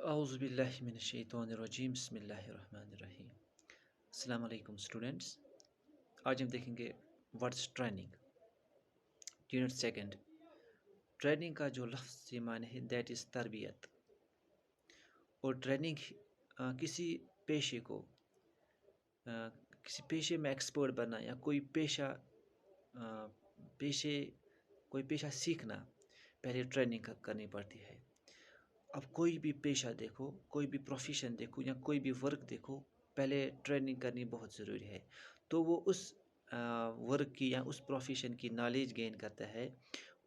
اعوذ باللہ من الشیطان الرجیم بسم اللہ الرحمن الرحیم السلام علیکم اسٹوڈنٹس. آج ہم دیکھیں گے words training. Unit second. Training کا جو لفظ یہ معنی ہے دیٹ از تربیت. اور ٹریننگ کسی پیشے کو کسی پیشے میں ایکسپرٹ بننا یا کوئی پیشہ سیکھنا پہلے ٹریننگ کرنی پڑتی ہے. اب کوئی بھی پیشہ دیکھو، کوئی بھی پروفیشن دیکھو یا کوئی بھی ورک دیکھو، پہلے ٹریننگ کرنی بہت ضروری ہے. تو وہ اس ورک کی یا اس پروفیشن کی نالج گین کرتا ہے،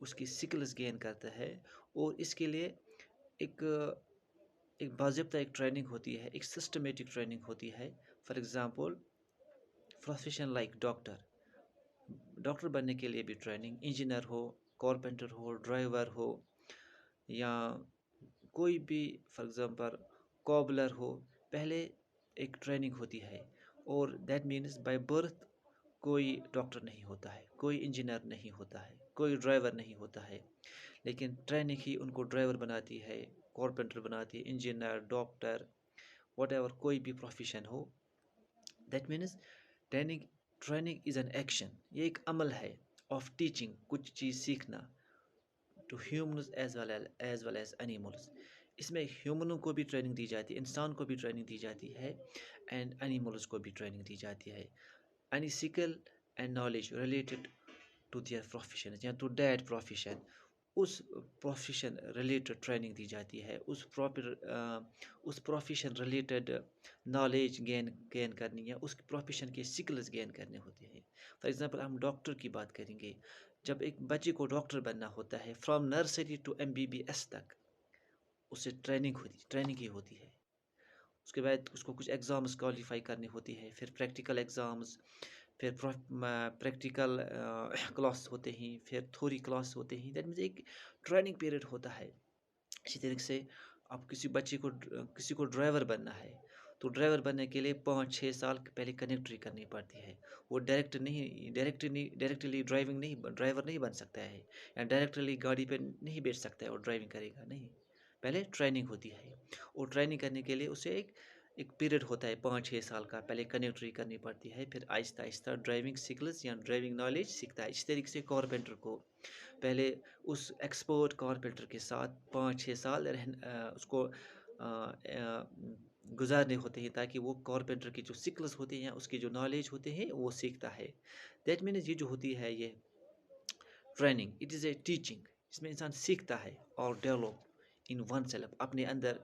اس کی سکلز گین کرتا ہے. اور اس کے لیے ایک باضابطہ ایک ٹریننگ ہوتی ہے، ایک سسٹمیٹک ٹریننگ ہوتی ہے. For example profession like doctor بننے کے لیے بھی ٹریننگ، انجینئر ہو، کارپینٹر ہو، ڈرائیور ہو، یا کوئی بھی فار ایگزامپل کوبلر ہو، پہلے ایک ٹریننگ ہوتی ہے. اور دیٹ مینس بائی برتھ کوئی ڈاکٹر نہیں ہوتا ہے، کوئی انجینئر نہیں ہوتا ہے، کوئی ڈرائیور نہیں ہوتا ہے، لیکن ٹریننگ ہی ان کو ڈرائیور بناتی ہے، کارپینٹر بناتی ہے، انجینئر، ڈاکٹر، واٹ ایور کوئی بھی پروفیشن ہو. That means training is an action, یہ ایک عمل ہے آف ٹیچنگ، کچھ چیز سیکھنا، to humans as well as animals. اس میں ہیومنوں کو بھی ٹریننگ دی جاتی ہے، انسان کو بھی ٹریننگ دی جاتی ہے، اینڈ اینیملز کو بھی ٹریننگ دی جاتی ہے. Any skill and knowledge related to their profession یا ٹو دیٹ پروفیشن، اس پروفیشن ریلیٹڈ ٹریننگ دی جاتی ہے، اس پروفیشن ریلیٹڈ نالج گین کرنی یا اس پروفیشن کے سکلز گین کرنے ہوتے ہیں. فار ایگزامپل ہم ڈاکٹر کی بات کریں گے. جب ایک بچے کو ڈاکٹر بننا ہوتا ہے، فرام نرسری ٹو MBBS تک اسے ٹریننگ ہی ہوتی ہے. اس کے بعد اس کو کچھ ایگزامز کوالیفائی کرنی ہوتی ہے، پھر پریکٹیکل ایگزامز، پھر پریکٹیکل کلاس ہوتے ہیں، پھر تھوری کلاس ہوتے ہیں. دیٹ مینس ایک ٹریننگ پیریڈ ہوتا ہے. اسی طریقے سے اب کسی کو ڈرائیور بننا ہے، تو ڈرائیور بننے کے لیے 5-6 سال پہلے کنیکٹری کرنی پڑتی ہے. وہ ڈائریکٹلی ڈرائیور نہیں بن سکتا ہے، یا ڈائریکٹلی گاڑی پہ نہیں بیٹھ سکتا ہے اور ڈرائیونگ کرے گا نہیں. پہلے ٹریننگ ہوتی ہے، اور ٹریننگ کرنے کے لیے اسے ایک پیریڈ ہوتا ہے 5-6 سال کا. پہلے کنیکٹری کرنی پڑتی ہے، پھر آہستہ آہستہ ڈرائیونگ سکلز یا ڈرائیونگ نالج سیکھتا ہے. اسی طریقے سے کارپینٹر کو پہلے اس ایکسپرٹ کارپینٹر کے ساتھ 5-6 سال اس کو گزارنے ہوتے ہیں، تاکہ وہ کارپینٹر کی جو سکلز ہوتے ہیں یا اس کی جو نالج ہوتے ہیں وہ سیکھتا ہے. دیٹ مینس یہ جو ہوتی ہے یہ training, it is a teaching. اس میں انسان سیکھتا ہے اور ڈیولپ ان ون سیلف، اپنے اندر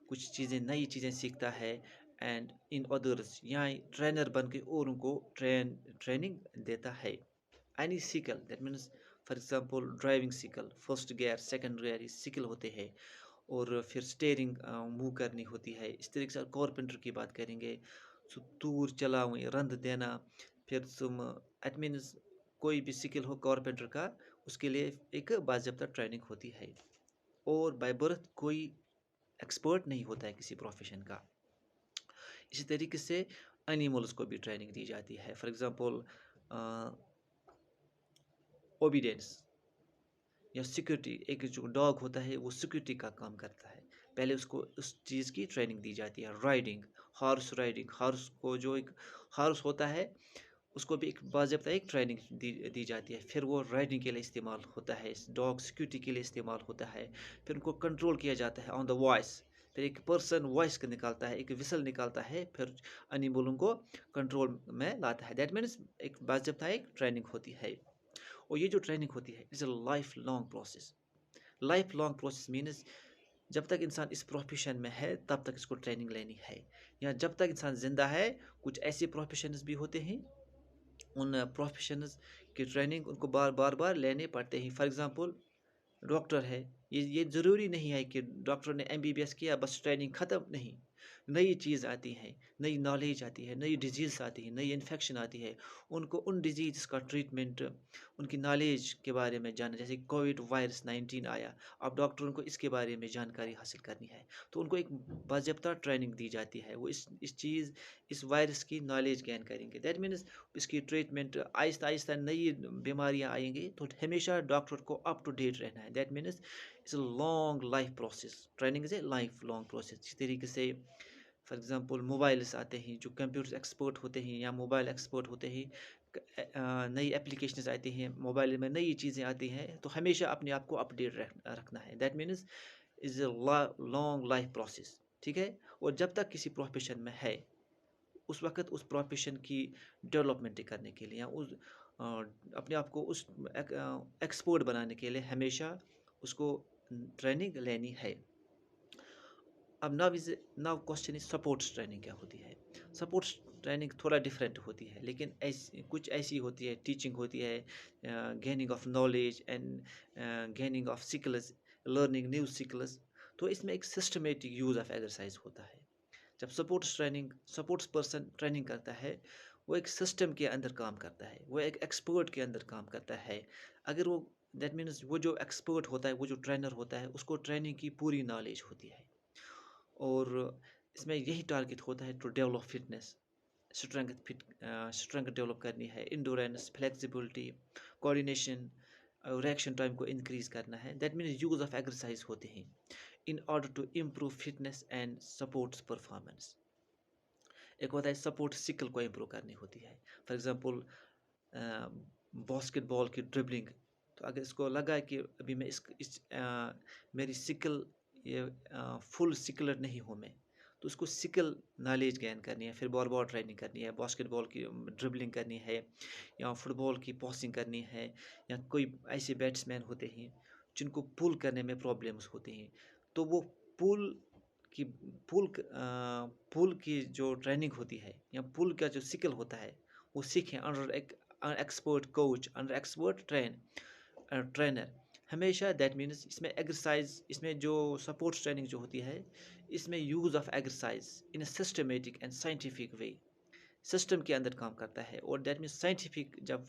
کچھ نئی چیزیں سیکھتا ہے، اینڈ ان ادرس یا ٹرینر بن کے اوروں کو ٹریننگ دیتا ہے. Any skill that means for example driving skill, first gear, second gear, skill ہوتے ہیں. اور پھر اسٹیئرنگ موو کرنی ہوتی ہے. اس طریقے سے کارپینٹر کی بات کریں گے، سو تور چلاویں، رند دینا، پھر ایٹ مینس کوئی بھی سکل ہو کارپینٹر کا، اس کے لیے ایک باضابطہ ٹریننگ ہوتی ہے. اور بائی برتھ کوئی ایکسپرٹ نہیں ہوتا ہے کسی پروفیشن کا. اسی طریقے سے اینیملز کو بھی ٹریننگ دی جاتی ہے. فار ایگزامپل اوبیڈینس یا سیکورٹی. ایک جو ڈاگ ہوتا ہے وہ سیکورٹی کا کام کرتا ہے، پہلے اس کو اس چیز کی ٹریننگ دی جاتی ہے. ہارس رائڈنگ، ہارس کو جو ایک ہارس ہوتا ہے اس کو بھی ایک باضابطہ ایک ٹریننگ دی جاتی ہے. پھر وہ رائڈنگ کے لیے استعمال ہوتا ہے، ڈاگ سیکورٹی کے لیے استعمال ہوتا ہے. پھر ان کو کنٹرول کیا جاتا ہے آن دا وائس. پھر ایک پرسن وائس کا نکالتا ہے، ایک وسل نکالتا ہے، پھر انیملوں کو کنٹرول میں لاتا ہے. دیٹ مینس ایک باضابطہ ایک ٹریننگ ہوتی ہے. اور یہ جو ٹریننگ ہوتی ہے it's a life long process. Life long process means جب تک انسان اس پروفیشن میں ہے تب تک اس کو ٹریننگ لینی ہے، یا جب تک انسان زندہ ہے. کچھ ایسے پروفیشنز بھی ہوتے ہیں، ان پروفیشنز کی ٹریننگ ان کو بار لینے پڑتے ہیں. فار ایگزامپل ڈاکٹر ہے، یہ ضروری نہیں ہے کہ ڈاکٹر نے MBBS کیا بس ٹریننگ ختم. نہیں، نئی چیز آتی ہے، نئی نالج آتی ہے، نئی ڈیزیز آتی ہے، نئی انفیکشن آتی ہے. ان کو ان ڈیزیز کا ٹریٹمنٹ، ان کی نالج کے بارے میں جاننا، جیسے کووڈ-19 آیا، اب ڈاکٹروں کو اس کے بارے میں جانکاری حاصل کرنی ہے، تو ان کو ایک باضابطہ ٹریننگ دی جاتی ہے، وہ اس وائرس کی نالج گین کریں گے، دیٹ مینس اس کی ٹریٹمنٹ آہستہ آہستہ نئی بیماریاں آئیں گی، تو ہمیشہ ڈاکٹر کو اپ ٹو ڈیٹ رہنا ہے، that means it's a long life process, training is a life long process. اسی طریقے سے فار ایگزامپل موبائلس آتے ہیں، جو کمپیوٹر ایکسپرٹ ہوتے ہیں یا موبائل ایکسپرٹ ہوتے ہیں، نئی اپلیکیشنز آتی ہیں موبائل میں، نئی چیزیں آتی ہیں، تو ہمیشہ اپنے آپ کو اپ ڈیٹ رکھنا ہے، that means is a long life process. ٹھیک ہے، اور جب تک کسی پروفیشن میں ہے اس وقت اس پروفیشن کی ڈیولپمنٹ کرنے کے لیے یا اپنے آپ کو اس ایکسپرٹ بنانے کے لیے ہمیشہ اس کو ٹریننگ لینی ہے. اب now question is sports training کیا ہوتی ہے؟ سپورٹس ٹریننگ تھوڑا ڈفرینٹ ہوتی ہے، لیکن کچھ ایسی ہوتی ہے، ٹیچنگ ہوتی ہے، gaining of knowledge and gaining of skills, learning new skills. تو اس میں ایک سسٹمیٹک یوز آف ایکسرسائز ہوتا ہے. جب سپورٹس پرسن ٹریننگ کرتا ہے، وہ ایک سسٹم کے اندر کام کرتا ہے، وہ ایک ایکسپرٹ کے اندر کام کرتا ہے. اگر وہ دیٹ مینس وہ جو ایکسپرٹ ہوتا ہے، وہ جو ٹرینر ہوتا ہے، اس کو ٹریننگ کی پوری نالج ہوتی ہے، اور اس میں یہی ٹارگیٹ ہوتا ہے to develop fitness, strength develop کرنی ہے، endurance, flexibility, coordination, reaction time کو انکریز کرنا ہے. That means use of exercise ہوتے ہیں in order to improve fitness and sports performance. ایک ہوتا ہے سپورٹ سکل کو امپروو کرنی ہوتی ہے، فار ایگزامپل باسکٹ بال کی ڈربلنگ. تو اگر اس کو لگا کہ ابھی میں میری سکل فل سکلر نہیں ہوں میں، تو اس کو سکل نالج گین کرنی ہے، پھر بار بار ٹریننگ کرنی ہے، باسکٹ بال کی ڈربلنگ کرنی ہے یا فٹ بال کی پاسنگ کرنی ہے، یا کوئی ایسے بیٹس مین ہوتے ہیں جن کو پول کرنے میں پرابلمس ہوتے ہیں، تو وہ پول کی پول کی جو ٹریننگ ہوتی ہے یا پول کا جو سکل ہوتا ہے وہ سیکھیں under expert coach, under expert trainer ہمیشہ. دیٹ مینس اس میں ایکسرسائز، اس میں جو سپورٹس ٹریننگ جو ہوتی ہے، اس میں use of exercise in a systematic and scientific way, system کے اندر کام کرتا ہے. اور دیٹ مینس سائنٹیفک جب وہ